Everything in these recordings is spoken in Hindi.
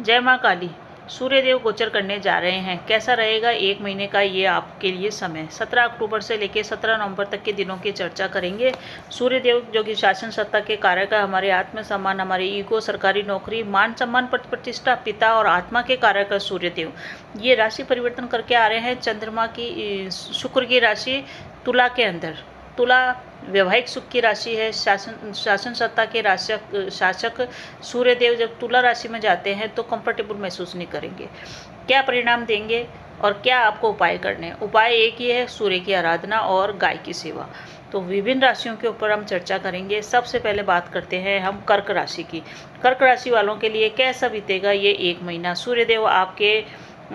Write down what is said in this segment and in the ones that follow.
जय माँ काली। सूर्यदेव गोचर करने जा रहे हैं। कैसा रहेगा 1 महीने का ये आपके लिए समय। 17 अक्टूबर से लेकर 17 नवंबर तक के दिनों की चर्चा करेंगे। सूर्यदेव जो कि शासन सत्ता के कारक है, हमारे आत्म सम्मान, हमारे ईगो, सरकारी नौकरी, मान सम्मान, पद प्रतिष्ठा, पिता और आत्मा के कारक है सूर्यदेव। ये राशि परिवर्तन करके आ रहे हैं चंद्रमा की, शुक्र की राशि तुला के अंदर। तुला वैवाहिक सुख की राशि है। शासन सत्ता के शासक सूर्यदेव जब तुला राशि में जाते हैं तो कंफर्टेबल महसूस नहीं करेंगे। क्या परिणाम देंगे और क्या आपको उपाय करने हैं? उपाय एक ही है, सूर्य की आराधना और गाय की सेवा। तो विभिन्न राशियों के ऊपर हम चर्चा करेंगे। सबसे पहले बात करते हैं हम कर्क राशि की। कर्क राशि वालों के लिए कैसा बीतेगा ये 1 महीना। सूर्यदेव आपके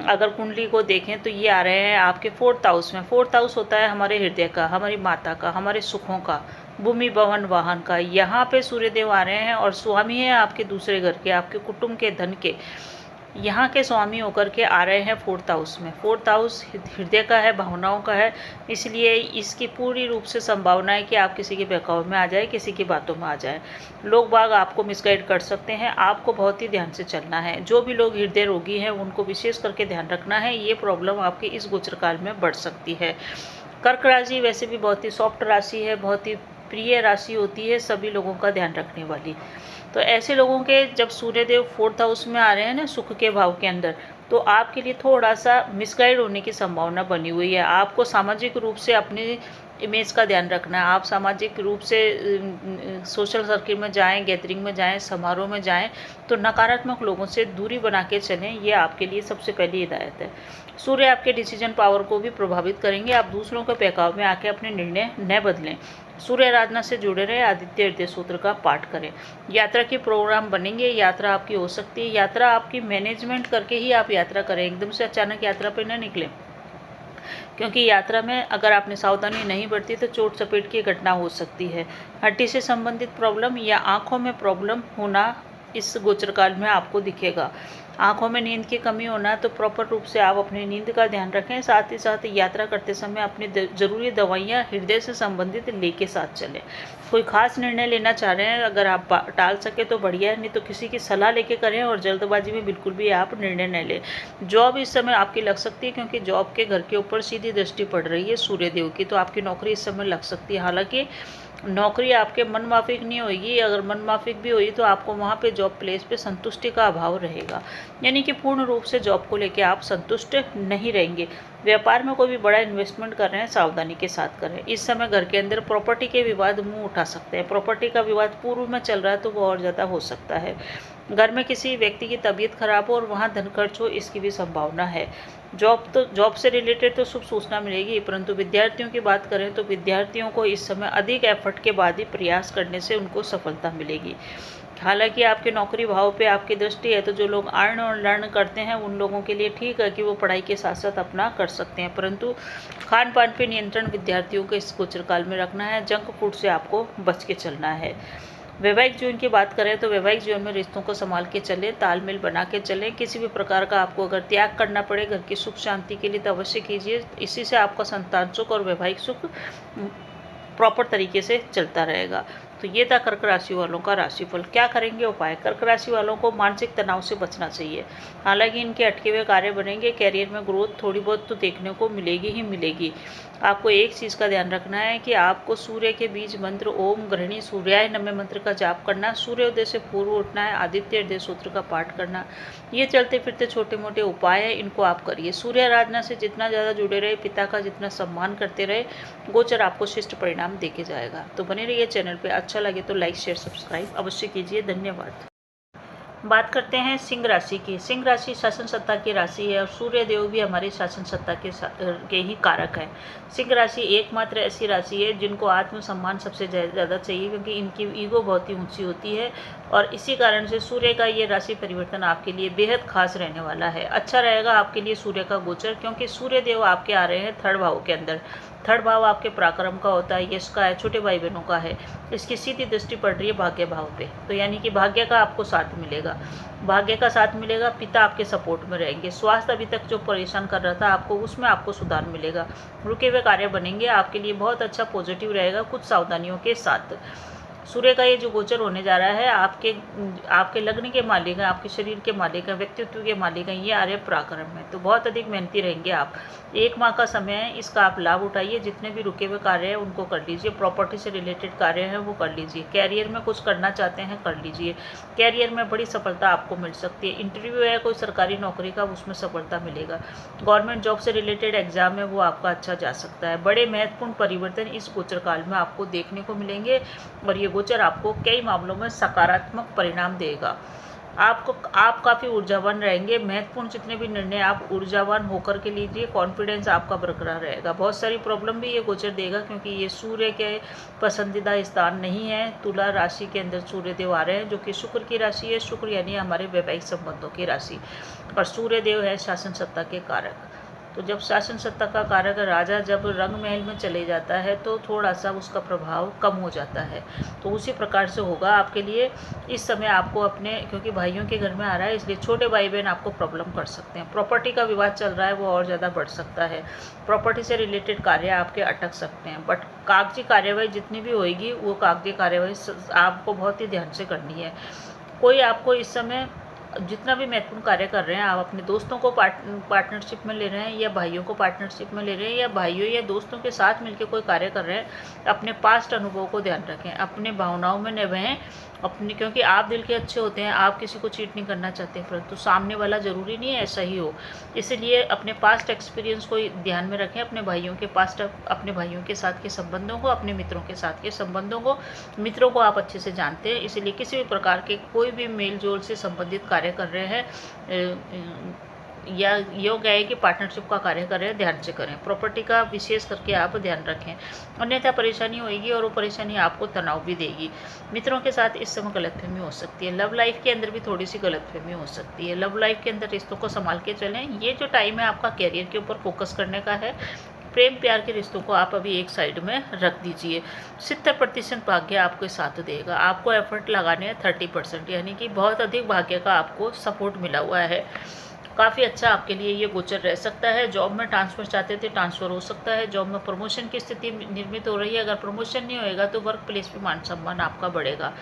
अगर कुंडली को देखें तो ये आ रहे हैं आपके 4th हाउस में। 4th हाउस होता है हमारे हृदय का, हमारी माता का, हमारे सुखों का, भूमि भवन वाहन का। यहाँ पे सूर्यदेव आ रहे हैं और स्वामी है आपके दूसरे घर के, आपके कुटुंब के, धन के। यहाँ के स्वामी होकर के आ रहे हैं 4th हाउस में। 4th हाउस हृदय का है, भावनाओं का है, इसलिए इसकी पूरी रूप से संभावना है कि आप किसी के बहकाव में आ जाए, किसी की बातों में आ जाए। लोग बाग आपको मिसगाइड कर सकते हैं, आपको बहुत ही ध्यान से चलना है। जो भी लोग हृदय रोगी हैं उनको विशेष करके ध्यान रखना है, ये प्रॉब्लम आपकी इस गोचर काल में बढ़ सकती है। कर्क राशि वैसे भी बहुत ही सॉफ्ट राशि है, बहुत ही प्रिय राशि होती है, सभी लोगों का ध्यान रखने वाली। तो ऐसे लोगों के जब सूर्यदेव 4th हाउस में आ रहे हैं ना, सुख के भाव के अंदर, तो आपके लिए थोड़ा सा मिसगाइड होने की संभावना बनी हुई है। आपको सामाजिक रूप से अपनी इमेज का ध्यान रखना है। आप सामाजिक रूप से सोशल सर्किल में जाएं, गैदरिंग में जाएं, समारोह में जाएं, तो नकारात्मक लोगों से दूरी बना के चलें, ये आपके लिए सबसे पहली हिदायत है। सूर्य आपके डिसीजन पावर को भी प्रभावित करेंगे। आप दूसरों के बहकाव में आके अपने निर्णय न बदलें। सूर्य आराधना से जुड़े रहे, आदित्य हृदय सूत्र का पाठ करें। यात्रा के प्रोग्राम बनेंगे, यात्रा आपकी हो सकती है। यात्रा आपकी मैनेजमेंट करके ही आप यात्रा करें, एकदम से अचानक यात्रा पर न निकलें, क्योंकि यात्रा में अगर आपने सावधानी नहीं बरती तो चोट चपेट की घटना हो सकती है। हड्डी से संबंधित प्रॉब्लम या आंखों में प्रॉब्लम होना इस गोचर काल में आपको दिखेगा। आंखों में नींद की कमी होना, तो प्रॉपर रूप से आप अपनी नींद का ध्यान रखें। साथ ही साथ यात्रा करते समय अपनी जरूरी दवाइयाँ हृदय से संबंधित लेके साथ चलें। कोई खास निर्णय लेना चाह रहे हैं, अगर आप टाल सके तो बढ़िया है, नहीं तो किसी की सलाह लेके करें और जल्दबाजी में बिल्कुल भी आप निर्णय न लें। जॉब इस समय आपकी लग सकती है, क्योंकि जॉब के घर के ऊपर सीधी दृष्टि पड़ रही है सूर्यदेव की, तो आपकी नौकरी इस समय लग सकती है। हालांकि नौकरी आपके मन माफिक नहीं होगी, अगर मन माफिक भी हुई तो आपको वहाँ पे जॉब प्लेस पे संतुष्टि का अभाव रहेगा, यानी कि पूर्ण रूप से जॉब को लेके आप संतुष्ट नहीं रहेंगे। व्यापार में कोई भी बड़ा इन्वेस्टमेंट कर रहे हैं, सावधानी के साथ करें। इस समय घर के अंदर प्रॉपर्टी के विवाद मुंह उठा सकते हैं। प्रॉपर्टी का विवाद पूर्व में चल रहा है तो वो और ज़्यादा हो सकता है। घर में किसी व्यक्ति की तबीयत खराब हो और वहाँ धन खर्च हो, इसकी भी संभावना है। जॉब से रिलेटेड तो शुभ सूचना मिलेगी, परंतु विद्यार्थियों की बात करें तो विद्यार्थियों को इस समय अधिक एफर्ट के बाद ही प्रयास करने से उनको सफलता मिलेगी। हालांकि आपके नौकरी भाव पे आपकी दृष्टि है, तो जो लोग अर्न और लर्न करते हैं उन लोगों के लिए ठीक है कि वो पढ़ाई के साथ साथ अपना कर सकते हैं, परंतु खान पान पे नियंत्रण विद्यार्थियों को इस गोचर काल में रखना है। जंक फूड से आपको बच के चलना है। वैवाहिक जीवन की बात करें तो वैवाहिक जीवन में रिश्तों को संभाल के चलें, तालमेल बना के चलें। किसी भी प्रकार का आपको अगर त्याग करना पड़े घर की सुख शांति के लिए तो अवश्य कीजिए। इसी से आपका संतान सुख और वैवाहिक सुख प्रॉपर तरीके से चलता रहेगा। तो ये था कर्क राशि वालों का राशिफल। क्या करेंगे उपाय? कर्क राशि वालों को मानसिक तनाव से बचना चाहिए। हालांकि इनके अटके हुए कार्य बनेंगे, कैरियर में ग्रोथ थोड़ी बहुत तो देखने को मिलेगी ही मिलेगी। आपको एक चीज़ का ध्यान रखना है कि आपको सूर्य के बीज मंत्र ओम ग्रहणी सूर्याय नमः मंत्र का जाप करना, सूर्योदय से पूर्व उठना है, आदित्य हृदय सूत्र का पाठ करना। ये चलते फिरते छोटे मोटे उपाय हैं, इनको आप करिए। सूर्य आराधना से जितना ज़्यादा जुड़े रहे, पिता का जितना सम्मान करते रहे, गोचर आपको शिष्ट परिणाम देके जाएगा। तो बने रहिए चैनल पे। अच्छा लगे तो लाइक शेयर सब्सक्राइब अवश्य कीजिए। धन्यवाद। बात करते हैं सिंह राशि की। सिंह राशि शासन सत्ता की राशि है और सूर्य देव भी हमारी शासन सत्ता के ही कारक हैं। सिंह राशि एकमात्र ऐसी राशि है जिनको आत्मसम्मान सबसे ज़्यादा चाहिए, क्योंकि इनकी ईगो बहुत ही ऊंची होती है और इसी कारण से सूर्य का ये राशि परिवर्तन आपके लिए बेहद खास रहने वाला है। अच्छा रहेगा आपके लिए सूर्य का गोचर, क्योंकि सूर्य देव आपके आ रहे हैं 3rd भाव के अंदर। 3rd भाव आपके पराक्रम का होता है, यश का है, छोटे भाई बहनों का है। इसकी सीधी दृष्टि पड़ रही है भाग्य भाव पे, तो यानी कि भाग्य का आपको साथ मिलेगा। भाग्य का साथ मिलेगा, पिता आपके सपोर्ट में रहेंगे। स्वास्थ्य अभी तक जो परेशान कर रहा था आपको, उसमें आपको सुधार मिलेगा। रुके हुए कार्य बनेंगे, आपके लिए बहुत अच्छा पॉजिटिव रहेगा, कुछ सावधानियों के साथ। सूर्य का ये जो गोचर होने जा रहा है आपके लग्न के मालिक हैं, आपके शरीर के मालिक हैं, व्यक्तित्व के मालिक हैं, ये आर्य पराक्रम में, तो बहुत अधिक मेहनती रहेंगे आप। 1 माह का समय है, इसका आप लाभ उठाइए। जितने भी रुके हुए कार्य हैं उनको कर लीजिए, प्रॉपर्टी से रिलेटेड कार्य हैं वो कर लीजिए, कैरियर में कुछ करना चाहते हैं कर लीजिए, कैरियर में बड़ी सफलता आपको मिल सकती है। इंटरव्यू है कोई सरकारी नौकरी का, उसमें सफलता मिलेगा। गवर्नमेंट जॉब से रिलेटेड एग्जाम है वो आपका अच्छा जा सकता है। बड़े महत्वपूर्ण परिवर्तन इस गोचर काल में आपको देखने को मिलेंगे और ये गोचर आपको कई मामलों में सकारात्मक परिणाम देगा। आप काफ़ी ऊर्जावान रहेंगे। महत्वपूर्ण जितने भी निर्णय आप ऊर्जावान होकर के लीजिए, कॉन्फिडेंस आपका बरकरार रहेगा। बहुत सारी प्रॉब्लम भी ये गोचर देगा क्योंकि ये सूर्य के पसंदीदा स्थान नहीं है। तुला राशि के अंदर सूर्य देव आ रहे हैं जो कि शुक्र की राशि है। शुक्र यानी हमारे वैवाहिक संबंधों की राशि, और सूर्य देव है शासन सत्ता के कारक। तो जब शासन सत्ता का कारक राजा जब रंग महल में चले जाता है तो थोड़ा सा उसका प्रभाव कम हो जाता है। तो उसी प्रकार से होगा आपके लिए इस समय। आपको अपने, क्योंकि भाइयों के घर में आ रहा है इसलिए छोटे भाई बहन आपको प्रॉब्लम कर सकते हैं। प्रॉपर्टी का विवाद चल रहा है वो और ज़्यादा बढ़ सकता है। प्रॉपर्टी से रिलेटेड कार्य आपके अटक सकते हैं। बट कागजी कार्यवाही जितनी भी होगी वो कागजी कार्यवाही आपको बहुत ही ध्यान से करनी है। कोई आपको इस समय जितना भी महत्वपूर्ण कार्य कर रहे हैं, आप अपने दोस्तों को पार्टनरशिप में ले रहे हैं या भाइयों को पार्टनरशिप में ले रहे हैं या भाइयों या दोस्तों के साथ मिलकर कोई कार्य कर रहे हैं, अपने पास्ट अनुभवों को ध्यान रखें, अपने भावनाओं में न बहें अपने, क्योंकि आप दिल के अच्छे होते हैं, आप किसी को चीट नहीं करना चाहते, परंतु सामने वाला ज़रूरी नहीं है ऐसा ही हो। इसलिए अपने पास्ट एक्सपीरियंस को ध्यान में रखें, अपने भाइयों के साथ के संबंधों को, अपने मित्रों के साथ के संबंधों को, मित्रों को आप अच्छे से जानते हैं, इसलिए किसी भी प्रकार के कोई भी मेल जोल से संबंधित कार्य कर रहे हैं या योग है कि पार्टनरशिप का कार्य कर रहे हैं, ध्यान से करें। प्रॉपर्टी का विशेष करके आप ध्यान रखें, अन्यथा परेशानी होगी और वो परेशानी आपको तनाव भी देगी। मित्रों के साथ इस समय गलतफहमी हो सकती है। लव लाइफ के अंदर भी थोड़ी सी गलतफहमी हो सकती है। लव लाइफ के अंदर रिश्तों को संभाल के चलें। ये जो टाइम है आपका कैरियर के ऊपर फोकस करने का है। प्रेम प्यार के रिश्तों को आप अभी एक साइड में रख दीजिए। 70% भाग्य आपको साथ देगा। आपको एफर्ट लगाने हैं 30%, यानी कि बहुत अधिक भाग्य का आपको सपोर्ट मिला हुआ है। काफ़ी अच्छा आपके लिए ये गोचर रह सकता है। जॉब में ट्रांसफ़र चाहते थे, ट्रांसफ़र हो सकता है। जॉब में प्रमोशन की स्थिति निर्मित हो रही है। अगर प्रमोशन नहीं होएगा तो वर्क प्लेस पे मान सम्मान आपका बढ़ेगा।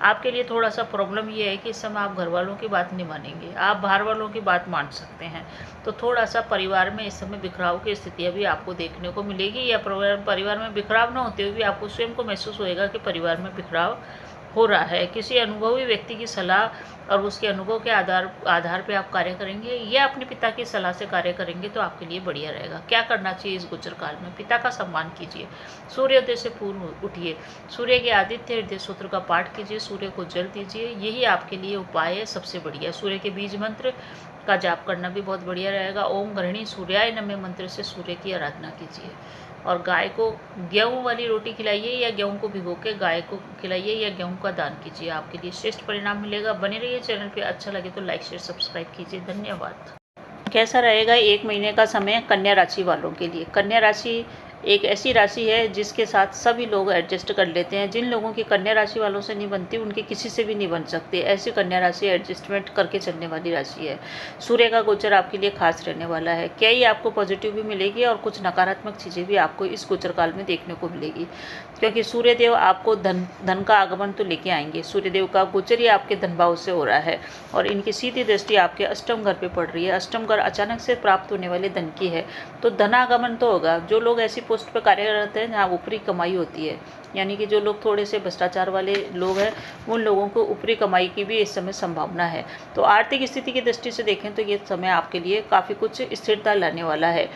आपके लिए थोड़ा सा प्रॉब्लम ये है कि इस समय आप घर वालों की बात नहीं मानेंगे, आप बाहर वालों की बात मान सकते हैं। तो थोड़ा सा परिवार में इस समय बिखराव की स्थितियाँ भी आपको देखने को मिलेगी, या परिवार में बिखराव न होते हुए भी आपको स्वयं को महसूस होएगा कि परिवार में बिखराव हो रहा है। किसी अनुभवी व्यक्ति की सलाह और उसके अनुभव के आधार पे आप कार्य करेंगे या अपने पिता की सलाह से कार्य करेंगे तो आपके लिए बढ़िया रहेगा। क्या करना चाहिए इस गोचर काल में? पिता का सम्मान कीजिए, सूर्योदय से पूर्व उठिए, सूर्य के आदित्य हृदय सूत्र का पाठ कीजिए, सूर्य को जल दीजिए, यही आपके लिए उपाय है सबसे बढ़िया। सूर्य के बीज मंत्र का जाप करना भी बहुत बढ़िया रहेगा। ओम गृहिणी सूर्याय नमः मंत्र से सूर्य की आराधना कीजिए, और गाय को गेहूं वाली रोटी खिलाइए या गेहूं को भिगो के गाय को खिलाइए या गेहूं का दान कीजिए, आपके लिए श्रेष्ठ परिणाम मिलेगा। बने रहिए चैनल पे, अच्छा लगे तो लाइक शेयर सब्सक्राइब कीजिए। धन्यवाद। कैसा रहेगा 1 महीने का समय कन्या राशि वालों के लिए? कन्या राशि एक ऐसी राशि है जिसके साथ सभी लोग एडजस्ट कर लेते हैं। जिन लोगों की कन्या राशि वालों से नहीं बनती उनके किसी से भी नहीं बन सकते। ऐसी कन्या राशि एडजस्टमेंट करके चलने वाली राशि है। सूर्य का गोचर आपके लिए खास रहने वाला है। क्या ही आपको पॉजिटिव भी मिलेगी और कुछ नकारात्मक चीज़ें भी आपको इस गोचर काल में देखने को मिलेगी, क्योंकि सूर्य देव आपको धन का आगमन तो लेके आएंगे। सूर्य देव का गोचर ही आपके धन भाव से हो रहा है और इनकी सीधी दृष्टि आपके अष्टम घर पे पड़ रही है। अष्टम घर अचानक से प्राप्त होने वाले धन की है, तो धनागमन तो होगा। जो लोग ऐसी पोस्ट पर कार्य करते हैं जहाँ ऊपरी कमाई होती है, यानी कि जो लोग थोड़े से भ्रष्टाचार वाले लोग हैं उन लोगों को ऊपरी कमाई की भी इस समय संभावना है। तो आर्थिक स्थिति की दृष्टि से देखें तो ये समय आपके लिए काफ़ी कुछ स्थिरता लाने वाला है।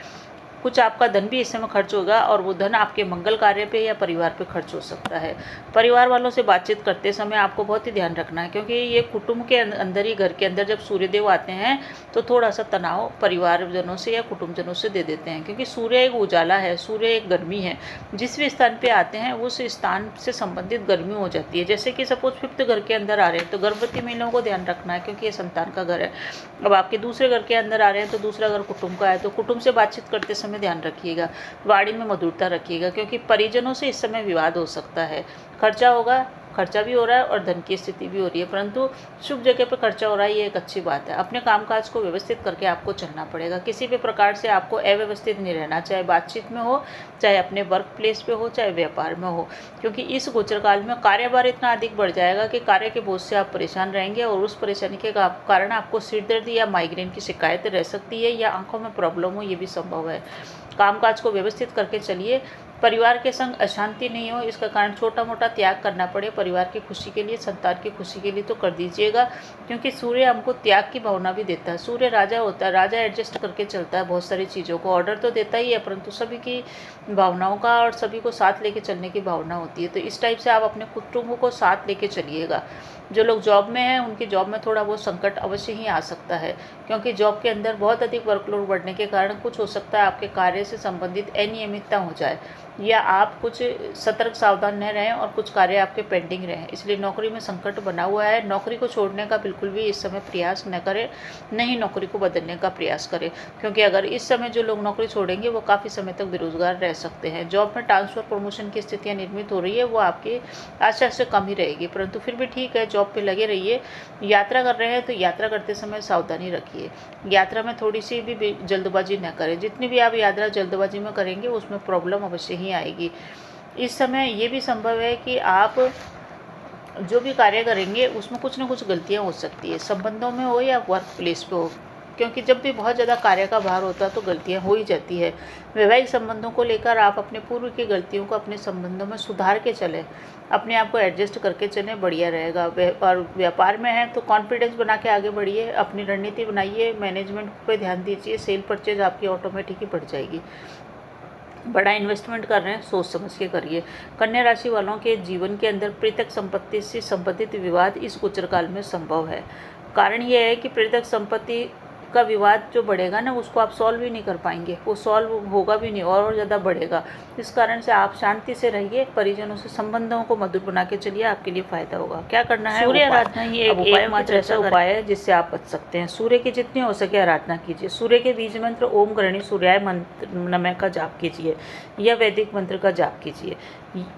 कुछ आपका धन भी इस समय खर्च होगा और वो धन आपके मंगल कार्य पे या परिवार पे खर्च हो सकता है। परिवार वालों से बातचीत करते समय आपको बहुत ही ध्यान रखना है, क्योंकि ये कुटुंब के अंदर ही, घर के अंदर जब सूर्यदेव आते हैं तो थोड़ा सा तनाव परिवारजनों से या कुटुंबजनों से दे देते हैं, क्योंकि सूर्य एक उजाला है, सूर्य एक गर्मी है। जिस भी स्थान पर आते हैं उस स्थान से संबंधित गर्मी हो जाती है। जैसे कि सपोज 5th घर के अंदर आ रहे हैं तो गर्भवती महिलाओं को ध्यान रखना है, क्योंकि ये संतान का घर है। अब आपके दूसरे घर के अंदर आ रहे हैं तो दूसरा घर कुटुंब का है, तो कुटुंब से बातचीत करते समय ध्यान रखिएगा, वाणी में मधुरता रखिएगा, क्योंकि परिजनों से इस समय विवाद हो सकता है। खर्चा होगा खर्चा भी हो रहा है और धन की स्थिति भी हो रही है, परंतु शुभ जगह पर खर्चा हो रहा है, ये एक अच्छी बात है। अपने कामकाज को व्यवस्थित करके आपको चलना पड़ेगा। किसी भी प्रकार से आपको अव्यवस्थित नहीं रहना, चाहे बातचीत में हो, चाहे अपने वर्क प्लेस पे हो, चाहे व्यापार में हो, क्योंकि इस गोचर काल में कार्यभार इतना अधिक बढ़ जाएगा कि कार्य के बोझ से आप परेशान रहेंगे और उस परेशानी के कारण आपको सिरदर्द या माइग्रेन की शिकायत रह सकती है या आंखों में प्रॉब्लम हो, ये भी संभव है। कामकाज को व्यवस्थित करके चलिए। परिवार के संग अशांति नहीं हो, इसका कारण छोटा मोटा त्याग करना पड़े परिवार की खुशी के लिए, संतान की खुशी के लिए, तो कर दीजिएगा, क्योंकि सूर्य हमको त्याग की भावना भी देता है। सूर्य राजा होता है, राजा एडजस्ट करके चलता है, बहुत सारी चीज़ों को ऑर्डर तो देता ही है, परंतु सभी की भावनाओं का और सभी को साथ लेके चलने की भावना होती है। तो इस टाइप से आप अपने कुटुंब को साथ लेके चलिएगा। जो लोग जॉब में हैं उनकी जॉब में थोड़ा बहुत संकट अवश्य ही आ सकता है, क्योंकि जॉब के अंदर बहुत अधिक वर्कलोड बढ़ने के कारण कुछ हो सकता है आपके कार्य से संबंधित अनियमितता हो जाए, या आप कुछ सतर्क सावधान न रहें और कुछ कार्य आपके पेंडिंग रहें, इसलिए नौकरी में संकट बना हुआ है। नौकरी को छोड़ने का बिल्कुल भी इस समय प्रयास न करें, न ही नौकरी को बदलने का प्रयास करें, क्योंकि अगर इस समय जो लोग नौकरी छोड़ेंगे वो काफ़ी समय तक बेरोजगार रह सकते हैं। जॉब में ट्रांसफर प्रमोशन की स्थितियाँ निर्मित हो रही है, वो आपकी आशा से कम ही रहेगी, परंतु फिर भी ठीक है, जॉब पर लगे रहिए। यात्रा कर रहे हैं तो यात्रा करते समय सावधानी रखिए, यात्रा में थोड़ी सी भी जल्दबाजी न करें। जितनी भी आप यात्रा जल्दबाजी में करेंगे उसमें प्रॉब्लम अवश्य ही आएगी। इस समय ये भी संभव है कि आप जो भी कार्य करेंगे उसमें कुछ ना कुछ गलतियां हो सकती है, संबंधों में हो या वर्क प्लेस पे हो, क्योंकि जब भी बहुत ज़्यादा कार्य का भार होता है तो गलतियां हो ही जाती है। वैवाहिक संबंधों को लेकर आप अपने पूर्व की गलतियों को अपने संबंधों में सुधार के चलें, अपने आप को एडजस्ट करके चलें, बढ़िया रहेगा। और व्यापार में है तो कॉन्फिडेंस बना के आगे बढ़िए, अपनी रणनीति बनाइए, मैनेजमेंट पे ध्यान दीजिए, सेल परचेज आपकी ऑटोमेटिक ही बढ़ जाएगी। बड़ा इन्वेस्टमेंट कर रहे हैं, सोच समझ के करिए। कन्या राशि वालों के जीवन के अंदर प्रेतक संपत्ति से संबंधित विवाद इस गोचर काल में संभव है। कारण यह है कि प्रेतक संपत्ति का विवाद जो बढ़ेगा ना, उसको आप सॉल्व भी नहीं कर पाएंगे, वो सॉल्व होगा भी नहीं और ज़्यादा बढ़ेगा। इस कारण से आप शांति से रहिए, परिजनों से संबंधों को मधुर बना के चलिए, आपके लिए फायदा होगा। क्या करना है? सूर्य आराधना ही एकमात्र ऐसा उपाय है जिससे आप बच सकते हैं। सूर्य की जितनी हो सके आराधना कीजिए। सूर्य के बीज मंत्र ओम गृणी सूर्याय मंत्र नमः का जाप कीजिए या वैदिक मंत्र का जाप कीजिए।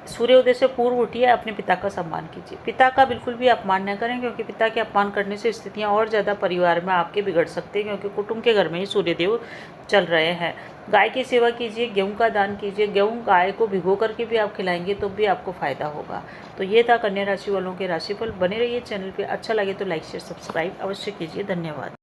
सूर्योदय से पूर्व उठिए, अपने पिता का सम्मान कीजिए। पिता का बिल्कुल भी अपमान न करें, क्योंकि पिता के अपमान करने से स्थितियां और ज़्यादा परिवार में आपके बिगड़ सकती हैं, क्योंकि कुटुंब के घर में ही सूर्यदेव चल रहे हैं। गाय की सेवा कीजिए, गेहूं का दान कीजिए। गेहूं गाय को भिगो करके भी आप खिलाएंगे तो भी आपको फायदा होगा। तो ये था कन्या राशि वालों के राशिफल। बने रहिए चैनल पे। अच्छा लगे तो लाइक शेयर सब्सक्राइब अवश्य कीजिए। धन्यवाद।